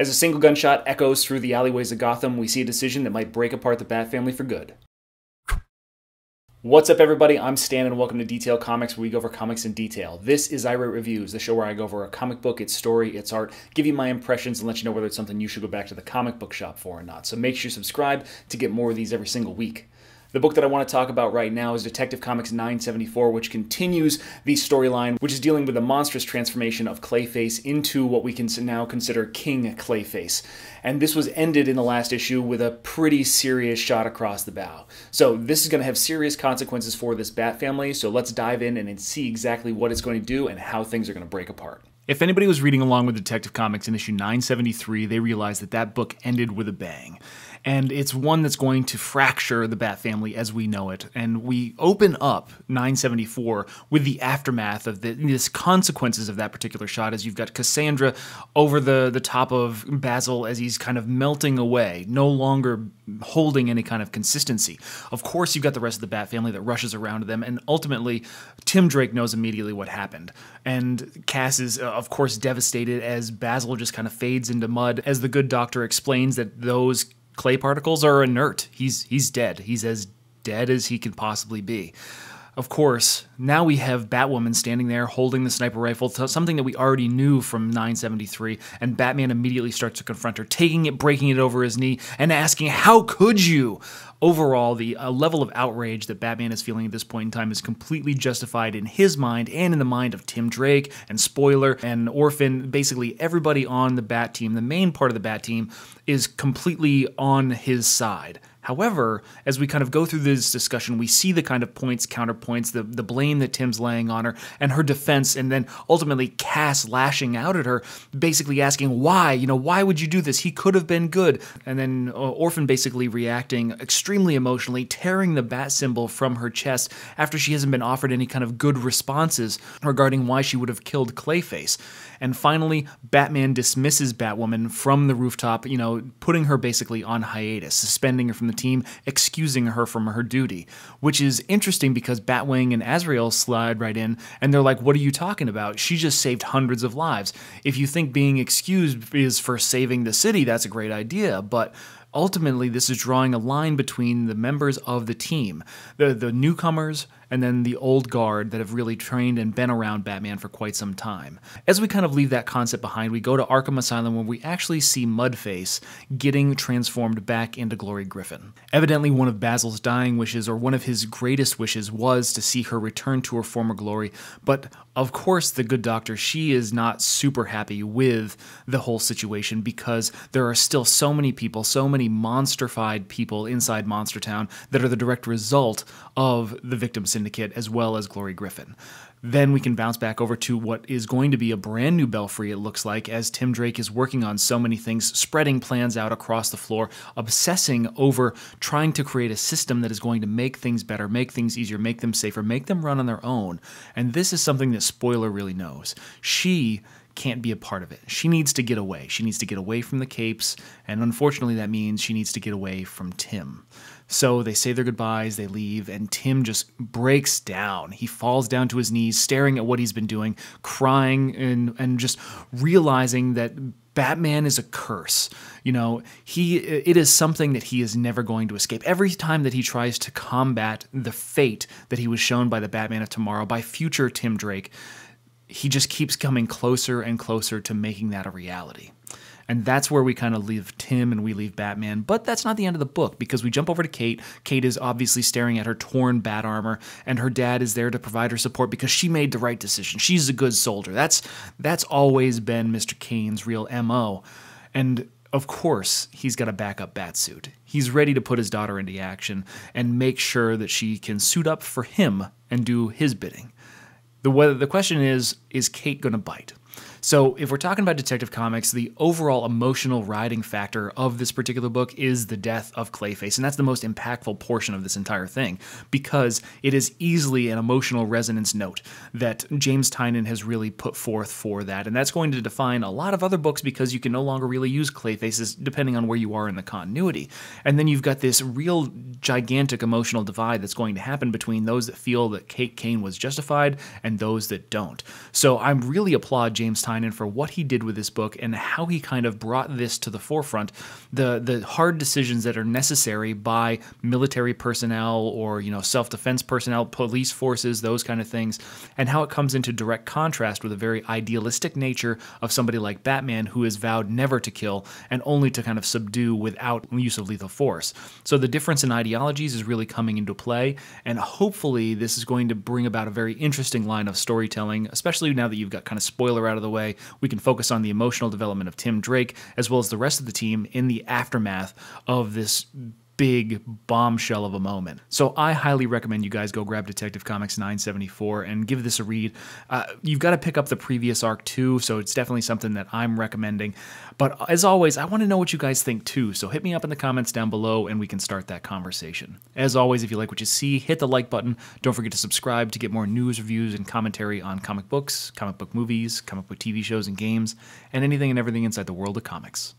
As a single gunshot echoes through the alleyways of Gotham, we see a decision that might break apart the Bat family for good. What's up, everybody? I'm Stan, and welcome to Detail Comics, where we go over comics in detail. This is iRate Reviews, the show where I go over a comic book, its story, its art, give you my impressions, and let you know whether it's something you should go back to the comic book shop for or not. So make sure you subscribe to get more of these every single week. The book that I want to talk about right now is Detective Comics 974, which continues the storyline, which is dealing with the monstrous transformation of Clayface into what we can now consider King Clayface. And this was ended in the last issue with a pretty serious shot across the bow. So this is going to have serious consequences for this Bat family, so let's dive in and see exactly what it's going to do and how things are going to break apart. If anybody was reading along with Detective Comics in issue 973, they realized that that book ended with a bang. And it's one that's going to fracture the Bat family as we know it. And we open up 974 with the aftermath of the consequences of that particular shot, as you've got Cassandra over the top of Basil as he's kind of melting away, no longer holding any kind of consistency. Of course, you've got the rest of the Bat family that rushes around them, and ultimately, Tim Drake knows immediately what happened. And Cass is, of course, devastated as Basil just kind of fades into mud, as the good doctor explains that those clay particles are inert. He's dead. He's as dead as he can possibly be. Of course, now we have Batwoman standing there holding the sniper rifle, something that we already knew from 973, and Batman immediately starts to confront her, taking it, breaking it over his knee, and asking, "How could you?" Overall, the level of outrage that Batman is feeling at this point in time is completely justified in his mind and in the mind of Tim Drake and Spoiler and Orphan. Basically, everybody on the Bat team, the main part of the Bat team, is completely on his side. However, as we kind of go through this discussion, we see the kind of points, counterpoints, the blame that Tim's laying on her, and her defense, and then ultimately Cass lashing out at her, basically asking, why? Why would you do this? He could have been good. And then Orphan basically reacting extremely emotionally, tearing the Bat symbol from her chest after she hasn't been offered any kind of good responses regarding why she would have killed Clayface. And finally, Batman dismisses Batwoman from the rooftop, putting her basically on hiatus, suspending her from the team, excusing her from her duty, which is interesting because Batwing and Azrael slide right in, and they're like, what are you talking about? She just saved hundreds of lives. If you think being excused is for saving the city, that's a great idea, but ultimately, this is drawing a line between the members of the team, the newcomers, and then the old guard that have really trained and been around Batman for quite some time. As we kind of leave that concept behind, we go to Arkham Asylum, where we actually see Mudface getting transformed back into Glory Griffin. Evidently, one of Basil's dying wishes, or one of his greatest wishes, was to see her return to her former glory, but of course, the good doctor, she is not super happy with the whole situation because there are still so many people, so many monster-fied people inside Monster Town that are the direct result of the victim syndicate as well as Glory Griffin. Then we can bounce back over to what is going to be a brand new Belfry, it looks like, as Tim Drake is working on so many things, spreading plans out across the floor, obsessing over trying to create a system that is going to make things better, make things easier, make them safer, make them run on their own. And this is something that Spoiler really knows. She can't be a part of it. She needs to get away. She needs to get away from the capes, and unfortunately that means she needs to get away from Tim. So they say their goodbyes, they leave, and Tim just breaks down. He falls down to his knees, staring at what he's been doing, crying, and just realizing that Batman is a curse. It is something that he is never going to escape. Every time that he tries to combat the fate that he was shown by the Batman of tomorrow, by future Tim Drake, he just keeps coming closer and closer to making that a reality. And that's where we kind of leave Tim and we leave Batman. But that's not the end of the book, because we jump over to Kate. Kate is obviously staring at her torn bat armor, and her dad is there to provide her support because she made the right decision. She's a good soldier. That's always been Mr. Kane's real MO. And of course, he's got a backup batsuit. He's ready to put his daughter into action and make sure that she can suit up for him and do his bidding. The question is Kate going to bite? So if we're talking about Detective Comics, the overall emotional riding factor of this particular book is the death of Clayface, and that's the most impactful portion of this entire thing, because it is easily an emotional resonance note that James Tynion has really put forth for that, and that's going to define a lot of other books because you can no longer really use Clayfaces depending on where you are in the continuity. And then you've got this real gigantic emotional divide that's going to happen between those that feel that Kate Kane was justified and those that don't. So I really applaud James Tynion Tynion for what he did with this book and how he kind of brought this to the forefront, the hard decisions that are necessary by military personnel or, self-defense personnel, police forces, those kind of things, and how it comes into direct contrast with a very idealistic nature of somebody like Batman, who has vowed never to kill and only to kind of subdue without use of lethal force. So the difference in ideologies is really coming into play, and hopefully this is going to bring about a very interesting line of storytelling, especially now that you've got kind of spoiler out of the way. We can focus on the emotional development of Tim Drake as well as the rest of the team in the aftermath of this big bombshell of a moment. So I highly recommend you guys go grab Detective Comics 974 and give this a read. You've got to pick up the previous arc too, so it's definitely something that I'm recommending. But as always, I want to know what you guys think too, so hit me up in the comments down below and we can start that conversation. As always, if you like what you see, hit the like button. Don't forget to subscribe to get more news, reviews, and commentary on comic books, comic book movies, comic book TV shows and games, and anything and everything inside the world of comics.